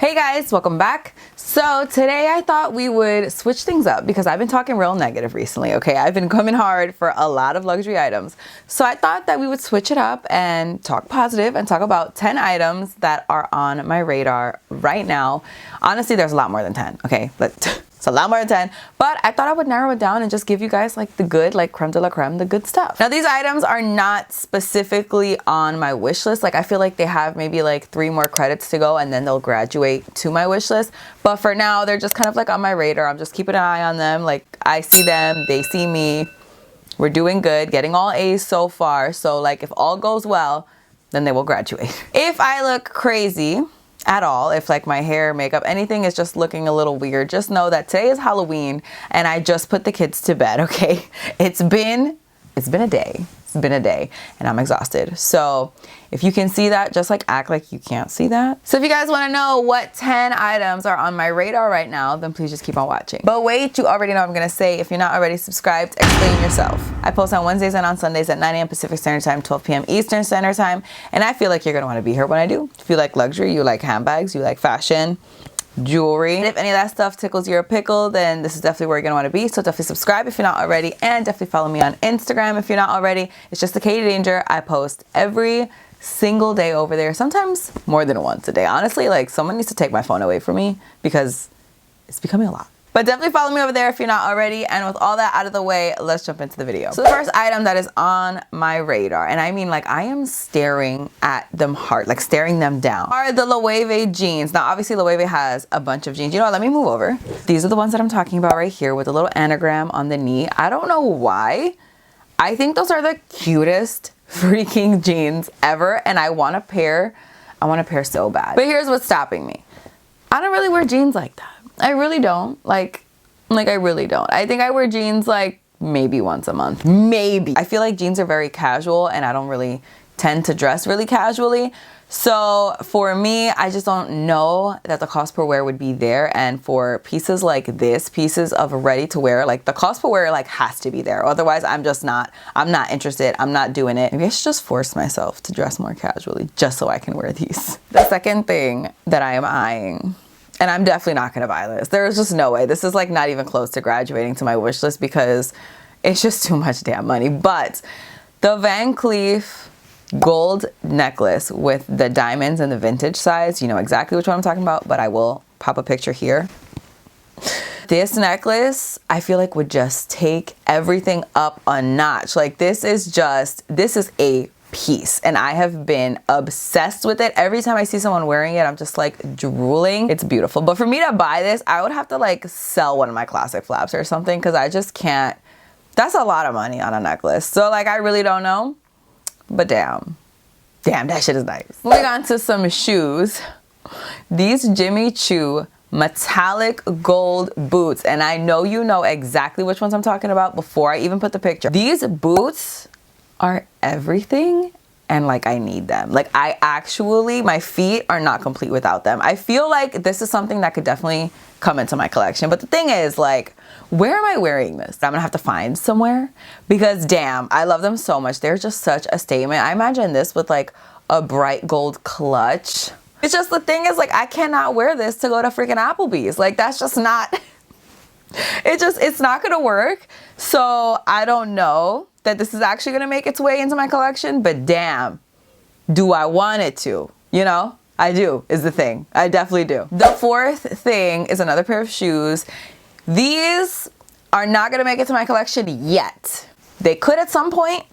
Hey guys, welcome back. So today I thought we would switch things up because I've been talking real negative recently, okay? I've been coming hard for a lot of luxury items. So I thought that we would switch it up and talk positive and talk about 10 items that are on my radar right now. Honestly, there's a lot more than 10, okay? But it's a lot more than 10, but I thought I would narrow it down and just give you guys like the good, like creme de la creme, the good stuff. Now these items are not specifically on my wish list. Like I feel like they have maybe like 3 more credits to go and then they'll graduate to my wish list. But for now, they're just kind of like on my radar. I'm just keeping an eye on them. Like I see them, they see me. We're doing good, getting all A's so far. So like if all goes well, then they will graduate. If I look crazy at all, if like my hair, makeup, anything is just looking a little weird, just know that today is Halloween and I just put the kids to bed, okay? It's been a day. It's been a day and I'm exhausted. So if you can see that, just like act like you can't see that. So if you guys want to know what 10 items are on my radar right now, then please just keep on watching. But wait, you already know what I'm going to say. If you're not already subscribed, explain yourself. I post on Wednesdays and on Sundays at 9 a.m. Pacific Standard Time, 12 p.m. Eastern Standard Time. And I feel like you're going to want to be here when I do. If you like luxury, you like handbags, you like fashion, jewelry, and if any of that stuff tickles your pickle, then this is definitely where you're gonna want to be. So definitely subscribe if you're not already, and definitely follow me on Instagram if you're not already. It's just the Katie Danger. I post every single day over there, sometimes more than once a day. Honestly, like someone needs to take my phone away from me because it's becoming a lot. But definitely follow me over there if you're not already. And with all that out of the way, let's jump into the video. So the first item that is on my radar, and I mean like I am staring at them hard, like staring them down, are the Loewe jeans. Now obviously Loewe has a bunch of jeans. You know what, let me move over. These are the ones that I'm talking about right here with a little anagram on the knee. I don't know why. I think those are the cutest freaking jeans ever. And I want a pair so bad. But here's what's stopping me. I don't really wear jeans like that. I really don't. Like I really don't. I think I wear jeans like maybe once a month. Maybe. I feel like jeans are very casual and I don't really tend to dress really casually. So for me, I just don't know that the cost per wear would be there. And for pieces like this, pieces of ready to wear, like the cost per wear like has to be there. Otherwise, I'm not interested. I'm not doing it. Maybe I should just force myself to dress more casually just so I can wear these. The second thing that I am eyeing, and I'm definitely not going to buy this. There's just no way. This is like not even close to graduating to my wish list because it's just too much damn money. But the Van Cleef gold necklace with the diamonds and the vintage size, you know exactly which one I'm talking about, but I will pop a picture here. This necklace, I feel like would just take everything up a notch. Like this is a piece and I have been obsessed with it. Every time I see someone wearing it, I'm just like drooling. It's beautiful. But for me to buy this, I would have to like sell one of my classic flaps or something because I just can't. That's a lot of money on a necklace. So like I really don't know. But damn, that shit is nice. Moving on to some shoes. These Jimmy Choo metallic gold boots. And I know you know exactly which ones I'm talking about before I even put the picture. These boots are everything and like I need them. Like my feet are not complete without them. I feel like this is something that could definitely come into my collection. But the thing is like, where am I wearing this? I'm gonna have to find somewhere because damn, I love them so much. They're just such a statement. I imagine this with like a bright gold clutch. It's just the thing is like, I cannot wear this to go to freaking Applebee's. Like that's just not, it's not gonna work. So I don't know that this is actually gonna make its way into my collection, but damn, do I want it to, you know? I do, is the thing. I definitely do. The fourth thing is another pair of shoes. These are not gonna make it to my collection yet. They could at some point,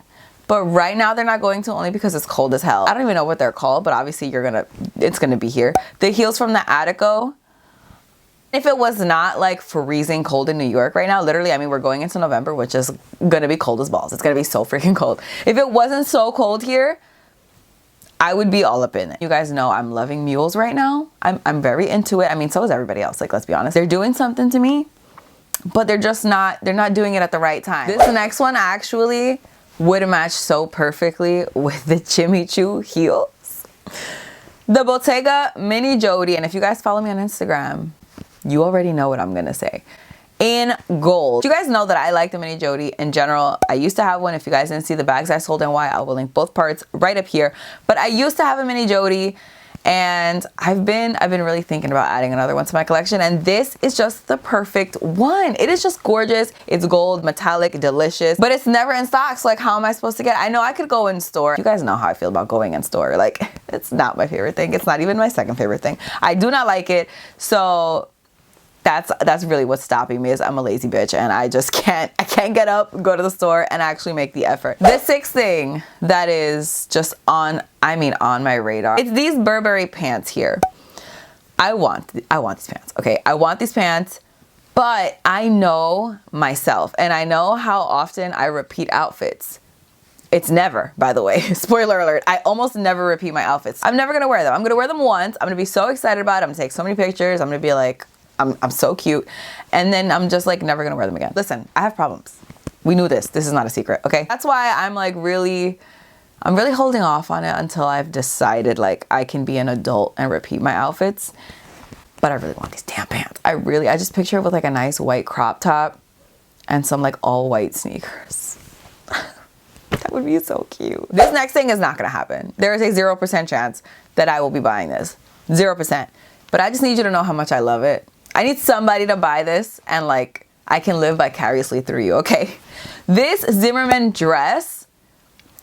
but right now they're not going to, only because it's cold as hell. I don't even know what they're called, but obviously it's gonna be here. The heels from the Attico. If it was not like freezing cold in New York right now, literally, I mean, we're going into November, which is gonna be cold as balls. It's gonna be so freaking cold. If it wasn't so cold here, I would be all up in it. You guys know I'm loving mules right now. I'm very into it. I mean, so is everybody else. Like, let's be honest. They're doing something to me, but they're not doing it at the right time. This next one actually would match so perfectly with the Jimmy Choo heels. The Bottega Mini Jodi, and if you guys follow me on Instagram, you already know what I'm gonna say. In gold. You guys know that I like the Mini Jodi in general. I used to have one. If you guys didn't see the bags I sold and why, I will link both parts right up here. But I used to have a Mini Jodi And I've been really thinking about adding another one to my collection, and this is just the perfect one. It is just gorgeous. It's gold, metallic, delicious, but it's never in stock. So like, how am I supposed to get it? I know I could go in store. You guys know how I feel about going in store. Like, it's not my favorite thing. It's not even my second favorite thing. I do not like it. So that's really what's stopping me, is I'm a lazy bitch and I just can't get up, go to the store and actually make the effort. The sixth thing that is just on my radar, it's these Burberry pants here. I want these pants. Okay, I want these pants, but I know myself and I know how often I repeat outfits. It's never, by the way, spoiler alert, I almost never repeat my outfits. I'm never gonna wear them. I'm gonna wear them once. I'm gonna be so excited about it. I'm gonna take so many pictures. I'm gonna be like, I'm so cute. And then I'm just like never gonna wear them again. Listen, I have problems. We knew this. This is not a secret, okay? That's why I'm like I'm really holding off on it until I've decided like I can be an adult and repeat my outfits. But I really want these damn pants. I just picture it with like a nice white crop top and some like all white sneakers. That would be so cute. This next thing is not gonna happen. There is a 0% chance that I will be buying this. 0%. But I just need you to know how much I love it. I need somebody to buy this and like I can live vicariously through you, okay? This Zimmermann dress,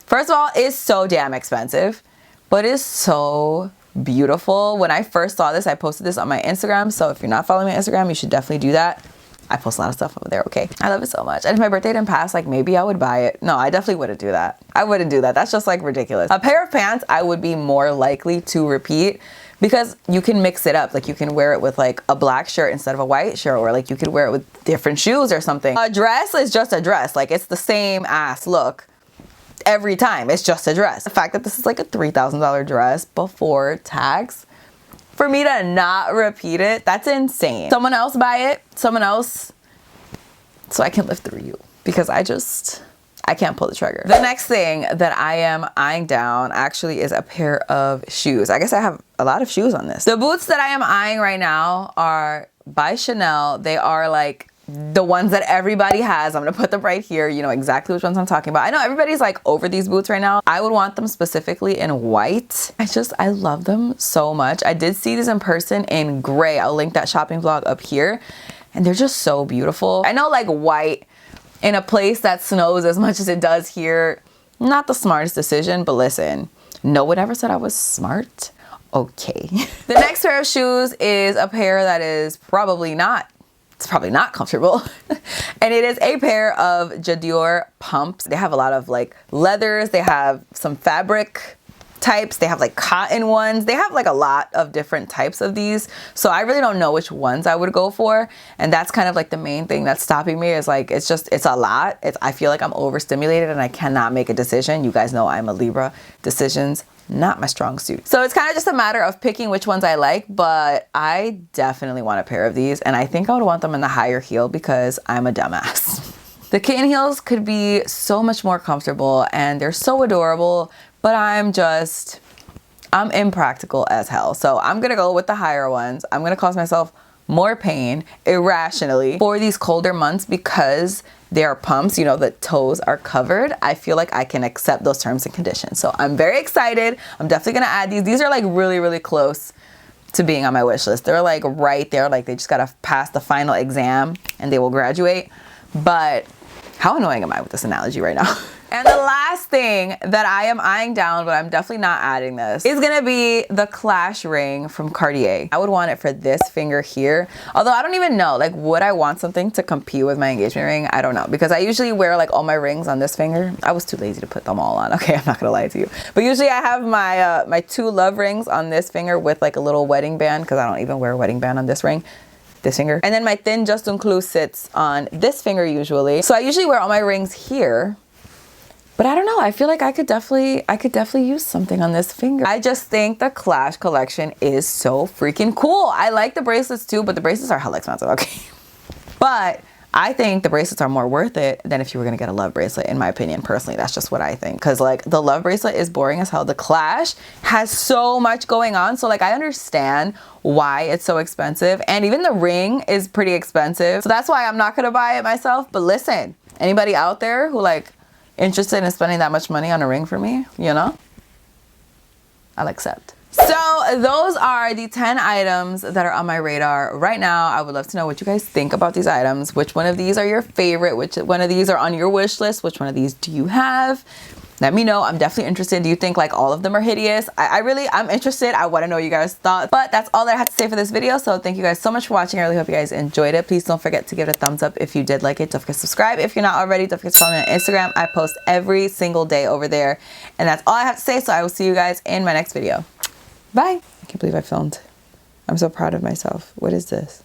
first of all, is so damn expensive, but it's so beautiful. When I first saw this, I posted this on my Instagram. So if you're not following my Instagram, you should definitely do that. I post a lot of stuff over there, okay? I love it so much. And if my birthday didn't pass, like maybe I would buy it. No, I definitely wouldn't do that. I wouldn't do that. That's just like ridiculous. A pair of pants I would be more likely to repeat because you can mix it up. Like you can wear it with like a black shirt instead of a white shirt, or like you could wear it with different shoes or something. A dress is just a dress. Like it's the same ass look every time. It's just a dress. The fact that this is like a $3,000 dress before tax, for me to not repeat it, that's insane. Someone else buy it, someone else, so I can live through you, because I can't pull the trigger. The next thing that I am eyeing down actually is a pair of shoes. I guess I have a lot of shoes on this. The boots that I am eyeing right now are by Chanel. They are like the ones that everybody has. I'm gonna put them right here. You know exactly which ones I'm talking about. I know everybody's like over these boots right now. I would want them specifically in white. I love them so much. I did see these in person in gray. I'll link that shopping vlog up here. And they're just so beautiful. I know like white in a place that snows as much as it does here, not the smartest decision, but listen, no one ever said I was smart. Okay. The next pair of shoes is a pair that is probably not comfortable. And it is a pair of J'adore pumps. They have a lot of like leathers. They have some fabric types. They have like cotton ones. They have like a lot of different types of these. So I really don't know which ones I would go for. And that's kind of like the main thing that's stopping me, is like, it's a lot. I feel like I'm overstimulated and I cannot make a decision. You guys know I'm a Libra. Decisions, not my strong suit. So it's kind of just a matter of picking which ones I like, but I definitely want a pair of these. And I think I would want them in the higher heel because I'm a dumbass. The kitten heels could be so much more comfortable and they're so adorable, but I'm impractical as hell. So I'm gonna go with the higher ones. I'm gonna cause myself more pain irrationally for these colder months because they are pumps, you know, the toes are covered. I feel like I can accept those terms and conditions. So I'm very excited. I'm definitely gonna add these. These are like really, really close to being on my wish list. They're like right there, like they just gotta pass the final exam and they will graduate. But how annoying am I with this analogy right now? And the last thing that I am eyeing down, but I'm definitely not adding this, is gonna be the Clash ring from Cartier. I would want it for this finger here. Although I don't even know, like, would I want something to compete with my engagement ring? I don't know, because I usually wear like all my rings on this finger. I was too lazy to put them all on. Okay, I'm not gonna lie to you. But usually I have my my 2 love rings on this finger with like a little wedding band, because I don't even wear a wedding band on this ring. This finger. And then my thin Just Un Clou sits on this finger usually. So I usually wear all my rings here. But I don't know, I feel like I could definitely use something on this finger. I just think the Clash collection is so freaking cool. I like the bracelets too, but the bracelets are hella expensive, okay? But I think the bracelets are more worth it than if you were gonna get a love bracelet, in my opinion. Personally, that's just what I think. Cause like the love bracelet is boring as hell. The Clash has so much going on. So like I understand why it's so expensive. And even the ring is pretty expensive. So that's why I'm not gonna buy it myself. But listen, anybody out there who like interested in spending that much money on a ring for me, you know, I'll accept. So those are the 10 items that are on my radar right now. I would love to know what you guys think about these items. Which one of these are your favorite? Which one of these are on your wish list? Which one of these do you have? Let me know. I'm definitely interested. Do you think like all of them are hideous? I'm interested. I want to know what you guys thought. But that's all that I have to say for this video. So thank you guys so much for watching. I really hope you guys enjoyed it. Please don't forget to give it a thumbs up if you did like it. Don't forget to subscribe if you're not already. Don't forget to follow me on Instagram. I post every single day over there. And that's all I have to say. So I will see you guys in my next video. Bye. I can't believe I filmed. I'm so proud of myself. What is this?